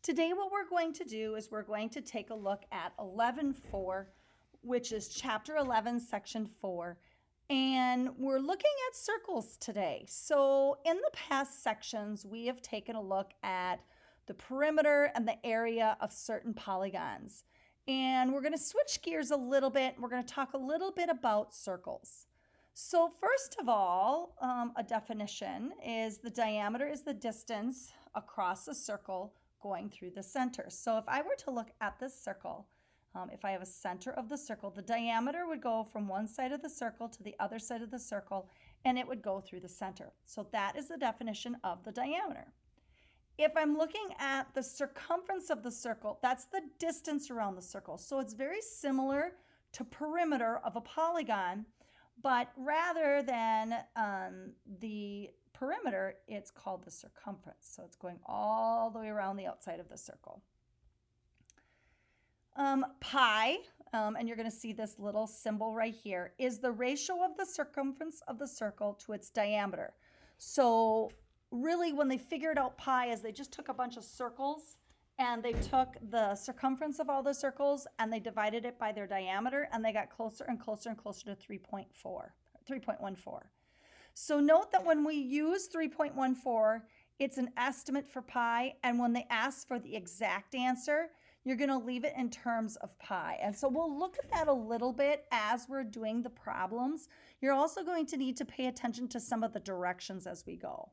Today what we're going to do is we're going to take a look at 11.4, which is chapter 11, section 4, and we're looking at circles today. So in the past sections, we have taken a look at the perimeter and the area of certain polygons. And we're going to switch gears a little bit. We're going to talk a little bit about circles. So first of all, a definition is the diameter is the distance across a circle going through the center. So if I were to look at this circle, if I have a center of the circle, the diameter would go from one side of the circle to the other side of the circle, and it would go through the center. So that is the definition of the diameter. If I'm looking at the circumference of the circle, that's the distance around the circle. So it's very similar to perimeter of a polygon, but rather than the perimeter, it's called the circumference. So it's going all the way around the outside of the circle. Pi, and you're going to see this little symbol right here, is the ratio of the circumference of the circle to its diameter. So really when they figured out pi is they just took a bunch of circles and they took the circumference of all the circles and they divided it by their diameter, and they got closer and closer and closer to 3.14. So note that when we use 3.14, it's an estimate for pi, and when they ask for the exact answer, you're going to leave it in terms of pi. And so we'll look at that a little bit as we're doing the problems. You're also going to need to pay attention to some of the directions as we go.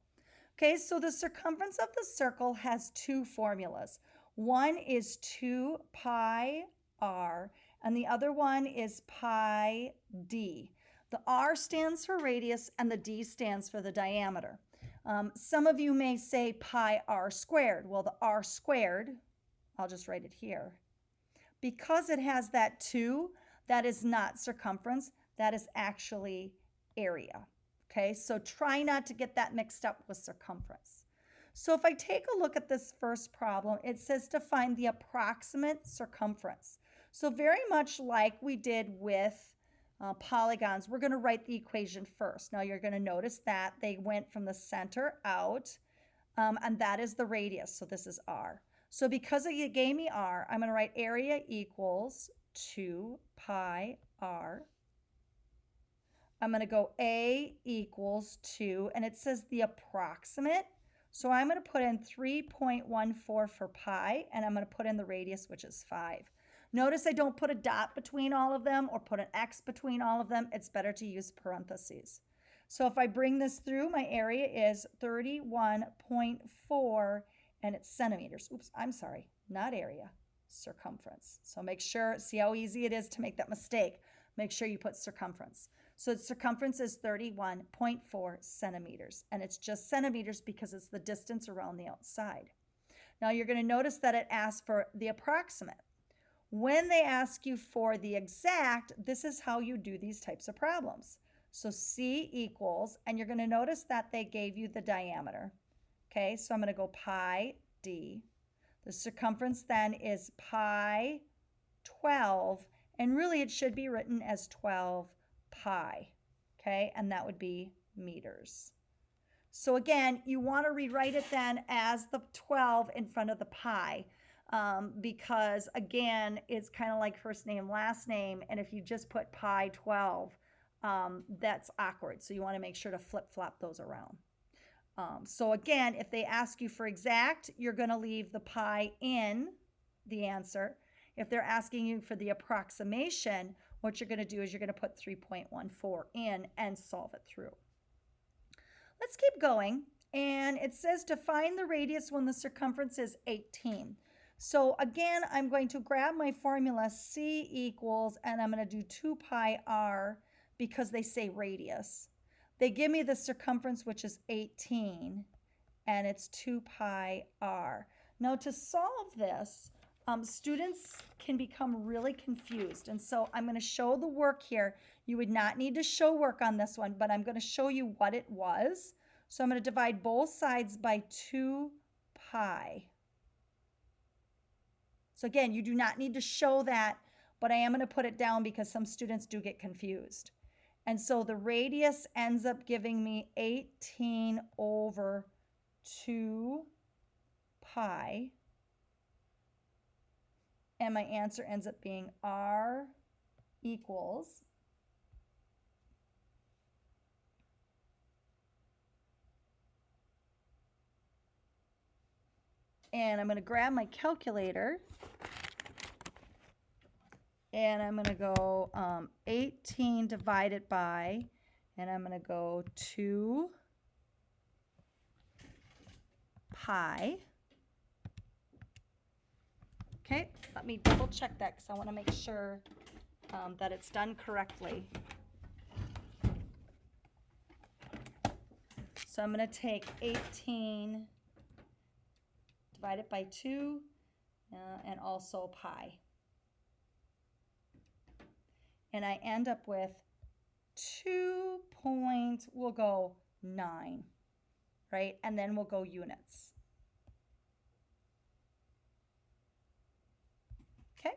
Okay, so the circumference of the circle has two formulas. One is 2 pi r, and the other one is pi d. The r stands for radius, and the d stands for the diameter. Some of you may say pi r squared. Well, the r squared, I'll just write it here. Because it has that 2, that is not circumference, that is actually area. Okay, so try not to get that mixed up with circumference. So if I take a look at this first problem, it says to find the approximate circumference. So very much like we did with polygons, we're going to write the equation first. Now you're going to notice that they went from the center out, and that is the radius. So this is r. So because it gave me r, I'm going to write area equals 2 pi r. I'm going to go A equals 2, and it says the approximate. So I'm going to put in 3.14 for pi, and I'm going to put in the radius, which is 5. Notice I don't put a dot between all of them or put an X between all of them. It's better to use parentheses. So if I bring this through, my area is 31.4, and it's centimeters. Oops, I'm sorry, not area, circumference. So make sure, see how easy it is to make that mistake. Make sure you put circumference. So the circumference is 31.4 centimeters, and it's just centimeters because it's the distance around the outside. Now you're going to notice that it asks for the approximate. When they ask you for the exact, this is how you do these types of problems. So C equals, and you're going to notice that they gave you the diameter. Okay, so I'm going to go pi d. The circumference then is pi 12, and really it should be written as 12 pi, okay, and that would be meters. So again, you want to rewrite it then as the 12 in front of the pi, because again, it's kind of like first name, last name, and if you just put pi 12, that's awkward. So you want to make sure to flip-flop those around. So again, if they ask you for exact, you're going to leave the pi in the answer. If they're asking you for the approximation, what you're going to do is you're going to put 3.14 in and solve it through. Let's keep going. And it says to find the radius when the circumference is 18. So again, I'm going to grab my formula C equals, and I'm going to do 2 pi r because they say radius. They give me the circumference, which is 18, and it's 2 pi r. Now to solve this, students can become really confused, and so I'm going to show the work here. You would not need to show work on this one, but I'm going to show you what it was. So I'm going to divide both sides by 2 pi. So again, you do not need to show that, but I am going to put it down because some students do get confused. And so the radius ends up giving me 18 over 2 pi. And my answer ends up being R equals and I'm going to grab my calculator and I'm going to go 18 divided by, and I'm going to go 2 pi. Okay, let me double check that because I want to make sure that it's done correctly. So I'm going to take 18 divided by 2 and also pi. And I end up with 2.9, right? And then we'll go units. Okay.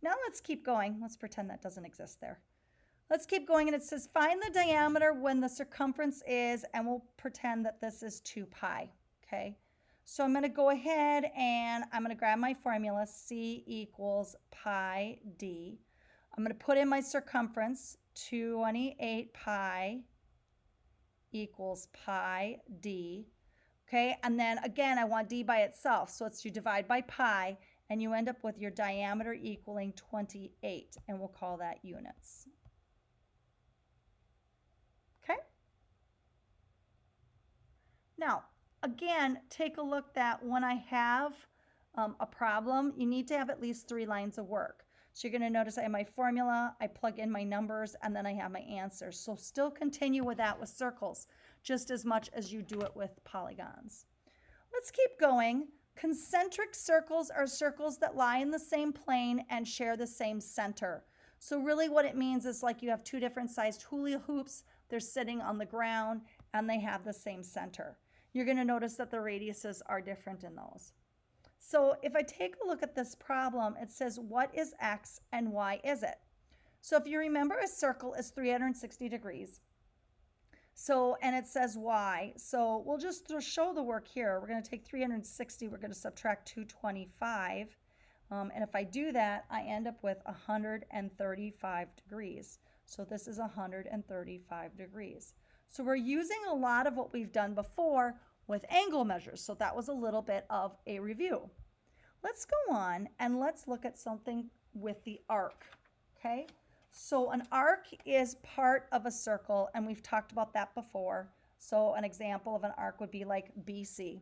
Now let's keep going. Let's pretend that doesn't exist there. Let's keep going, and it says find the diameter when the circumference is, and we'll pretend that this is 2 pi, okay? So I'm going to go ahead and I'm going to grab my formula, C equals pi d. I'm going to put in my circumference, 28 pi equals pi d, okay? And then again, I want d by itself, so it's you divide by pi, and you end up with your diameter equaling 28, and we'll call that units. Okay? Now, again, take a look that when I have a problem, you need to have at least 3 lines of work. So you're going to notice I have my formula, I plug in my numbers, and then I have my answers. So still continue with that with circles, just as much as you do it with polygons. Let's keep going. Concentric circles are circles that lie in the same plane and share the same center. So really what it means is like you have 2 different sized hula hoops, they're sitting on the ground, and they have the same center. You're going to notice that the radiuses are different in those. So if I take a look at this problem, it says what is x and why is it? So if you remember, a circle is 360 degrees. So, and it says y. So we'll just show the work here. We're going to take 360, we're going to subtract 225. And if I do that, I end up with 135 degrees. So this is 135 degrees. So we're using a lot of what we've done before with angle measures. So that was a little bit of a review. Let's go on and let's look at something with the arc, okay? So an arc is part of a circle, and we've talked about that before. So an example of an arc would be like BC.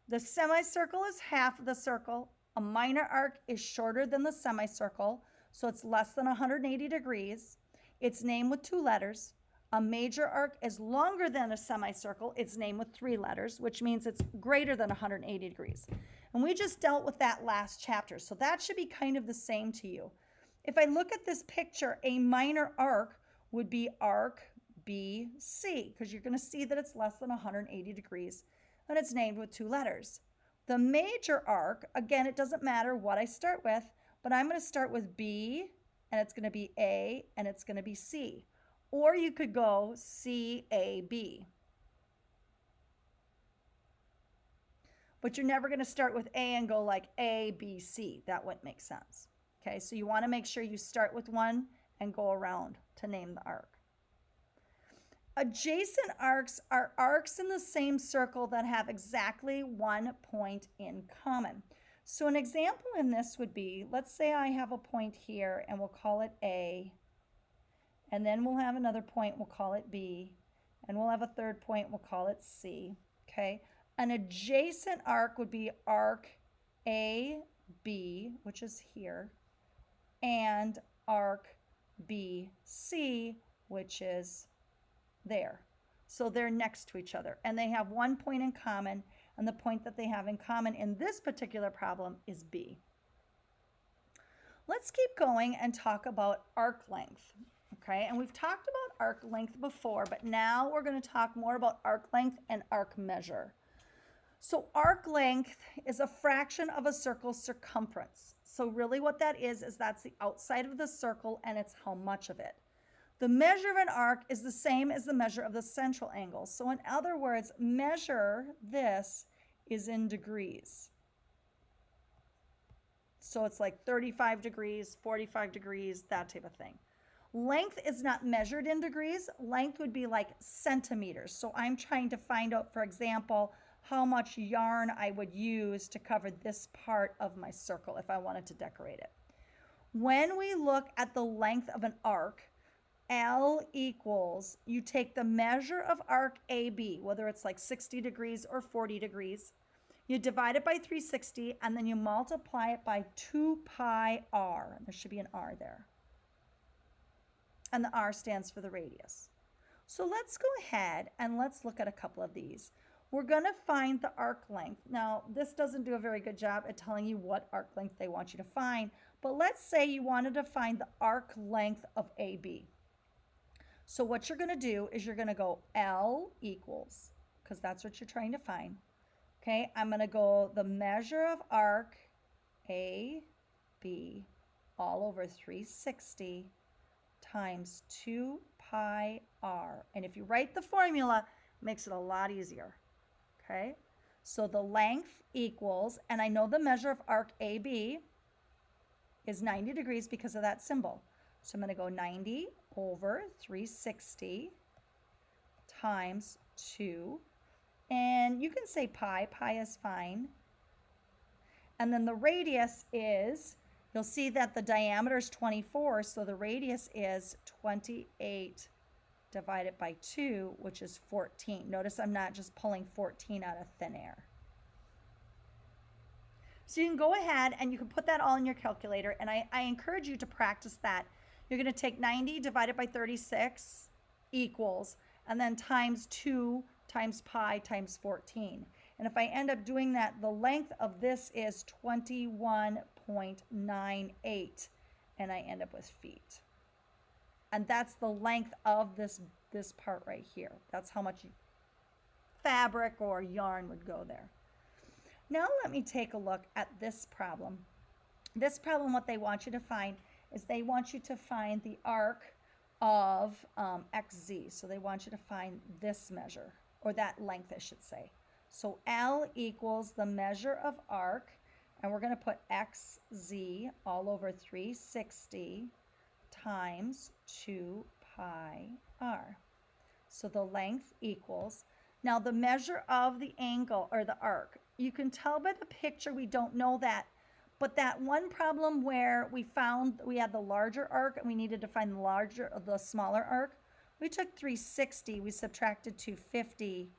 The semicircle is half of the circle. A minor arc is shorter than the semicircle, so it's less than 180 degrees. It's named with 2 letters. A major arc is longer than a semicircle. It's named with 3 letters, which means it's greater than 180 degrees. And we just dealt with that last chapter, so that should be kind of the same to you. If I look at this picture, a minor arc would be arc BC, because you're going to see that it's less than 180 degrees, and it's named with 2 letters. The major arc, again, it doesn't matter what I start with, but I'm going to start with B, and it's going to be A, and it's going to be C. Or you could go CAB. But you're never going to start with A and go like ABC. That wouldn't make sense. Okay, so you want to make sure you start with one and go around to name the arc. Adjacent arcs are arcs in the same circle that have exactly 1 point in common. So an example in this would be, let's say I have a point here and we'll call it A, and then we'll have another point, we'll call it B, and we'll have a third point, we'll call it C, okay? An adjacent arc would be arc AB, which is here, and arc BC, which is there. So they're next to each other, and they have 1 point in common, and the point that they have in common in this particular problem is B. Let's keep going and talk about arc length, okay? And we've talked about arc length before, but now we're going to talk more about arc length and arc measure. So arc length is a fraction of a circle's circumference. So really what that is that's the outside of the circle, and it's how much of it. The measure of an arc is the same as the measure of the central angle. So in other words, measure this is in degrees. So it's like 35 degrees, 45 degrees, that type of thing. Length is not measured in degrees. Length would be like centimeters. So I'm trying to find out, for example, how much yarn I would use to cover this part of my circle if I wanted to decorate it. When we look at the length of an arc, L equals, you take the measure of arc AB, whether it's like 60 degrees or 40 degrees, you divide it by 360, and then you multiply it by 2 pi r. There should be an r there. And the r stands for the radius. So let's go ahead and let's look at a couple of these. We're going to find the arc length. Now, this doesn't do a very good job at telling you what arc length they want you to find, but let's say you wanted to find the arc length of AB. So what you're going to do is you're going to go L equals, because that's what you're trying to find. Okay, I'm going to go the measure of arc AB all over 360 times 2 pi r. And if you write the formula, it makes it a lot easier. Okay, so the length equals, and I know the measure of arc AB is 90 degrees because of that symbol. So I'm going to go 90 over 360 times 2. And you can say pi. Pi is fine. And then the radius is, you'll see that the diameter is 24, so the radius is 28 divided by 2, which is 14. Notice I'm not just pulling 14 out of thin air. So you can go ahead and you can put that all in your calculator, and I encourage you to practice that. You're going to take 90 divided by 36 equals, and then times 2 times pi times 14. And if I end up doing that, the length of this is 21.98, and I end up with feet. And that's the length of this part right here. That's how much fabric or yarn would go there. Now let me take a look at this problem. This problem, what they want you to find is they want you to find the arc of xz. So they want you to find this measure, or that length, I should say. So L equals the measure of arc, and we're going to put xz all over 360 times 2 pi r. So the length equals, now the measure of the angle or the arc, you can tell by the picture we don't know that, but that one problem where we found we had the larger arc and we needed to find the smaller arc, we took 360, we subtracted 250,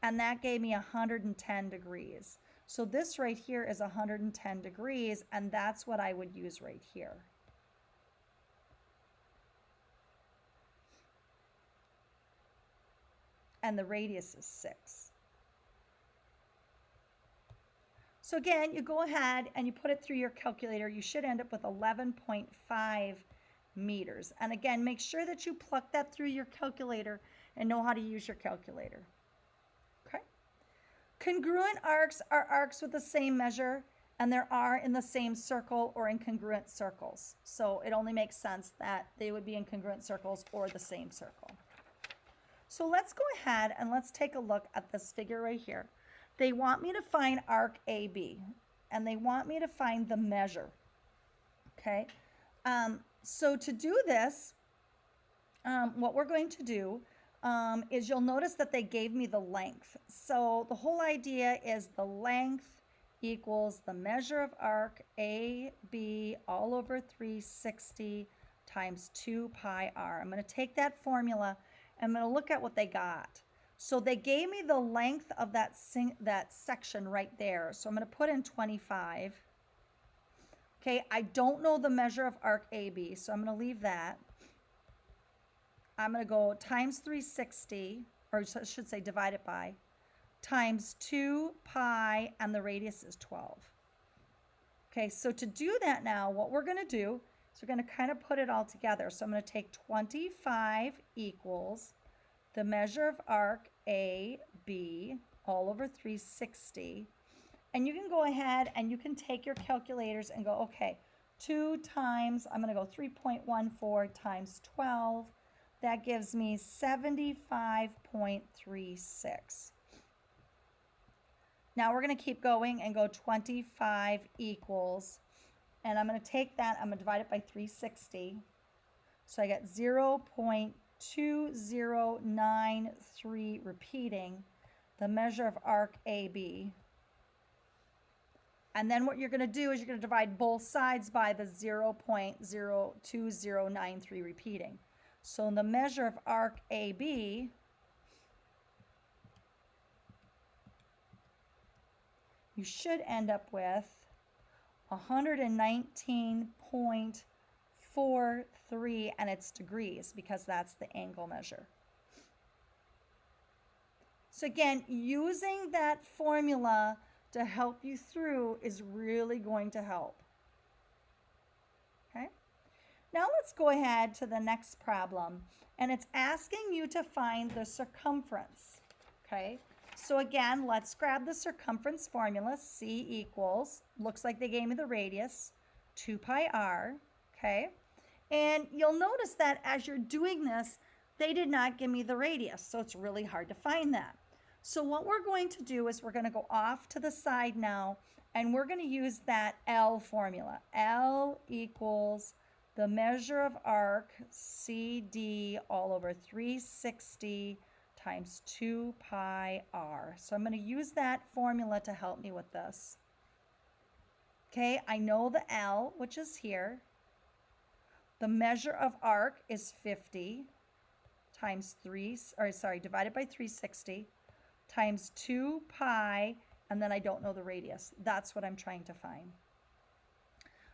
and that gave me 110 degrees. So this right here is 110 degrees, and that's what I would use right here. And the radius is 6. So again, you go ahead and you put it through your calculator. You should end up with 11.5 meters. And again, make sure that you pluck that through your calculator and know how to use your calculator. Okay? Congruent arcs are arcs with the same measure, and there are in the same circle or in congruent circles. So it only makes sense that they would be in congruent circles or the same circle. So let's go ahead and let's take a look at this figure right here. They want me to find arc AB, and they want me to find the measure. Okay, so to do this, what we're going to do is you'll notice that they gave me the length. So the whole idea is the length equals the measure of arc AB all over 360 times 2 pi r. I'm going to take that formula. I'm going to look at what they got. So they gave me the length of that section right there. So I'm going to put in 25. Okay, I don't know the measure of arc AB, so I'm going to leave that. I'm going to go times 360, or I should say divide it by, times 2 pi, and the radius is 12. Okay, so to do that now, what we're going to do is we're going to kind of put it all together. So I'm going to take 25 equals the measure of arc AB all over 360. And you can go ahead and you can take your calculators and go, okay, 2 times, I'm going to go 3.14 times 12. That gives me 75.36. Now we're going to keep going and go 25 equals And I'm going to take that, I'm going to divide it by 360. So I get 0.2093 repeating the measure of arc AB. And then what you're going to do is you're going to divide both sides by the 0.02093 repeating. So in the measure of arc AB, you should end up with 119.43, and it's degrees because that's the angle measure. So again, using that formula to help you through is really going to help. Okay? Now let's go ahead to the next problem, and it's asking you to find the circumference. Okay? So again, let's grab the circumference formula. C equals, looks like they gave me the radius, 2 pi r, okay? And you'll notice that as you're doing this, they did not give me the radius, so it's really hard to find that. So what we're going to do is we're going to go off to the side now, and we're going to use that L formula. L equals the measure of arc, CD, all over 360 times 2 pi r. So I'm going to use that formula to help me with this. Okay, I know the L, which is here. The measure of arc is 50 times divided by 360 times 2 pi, and then I don't know the radius. That's what I'm trying to find.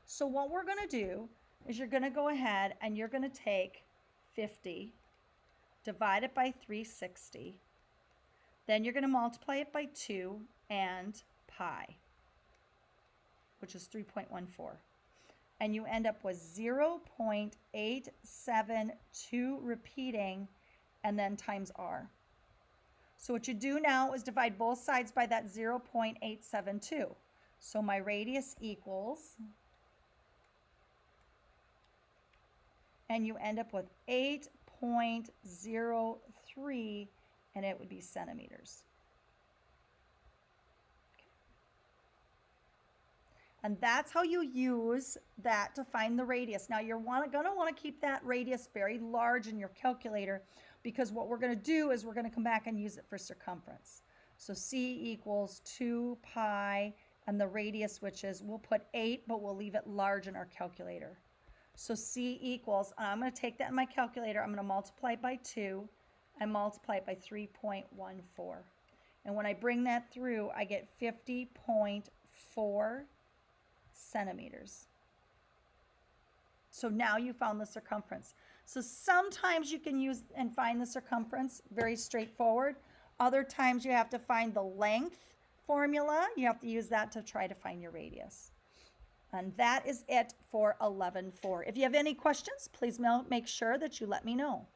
So what we're going to do is you're going to go ahead and you're going to take 50 divide it by 360. Then you're going to multiply it by 2 and pi, which is 3.14. And you end up with 0.872 repeating and then times r. So what you do now is divide both sides by that 0.872. So my radius equals, and you end up with 8.03, and it would be centimeters. Okay. And that's how you use that to find the radius. Now you're going to want to keep that radius very large in your calculator, because what we're going to do is we're going to come back and use it for circumference. So C equals 2 pi, and the radius, which is, we'll put 8, but we'll leave it large in our calculator. So C equals, I'm going to take that in my calculator, I'm going to multiply it by 2 and multiply it by 3.14. And when I bring that through, I get 50.4 centimeters. So now you found the circumference. So sometimes you can use and find the circumference, very straightforward. Other times you have to find the length formula. You have to use that to try to find your radius. And that is it for 11.4. If you have any questions, please make sure that you let me know.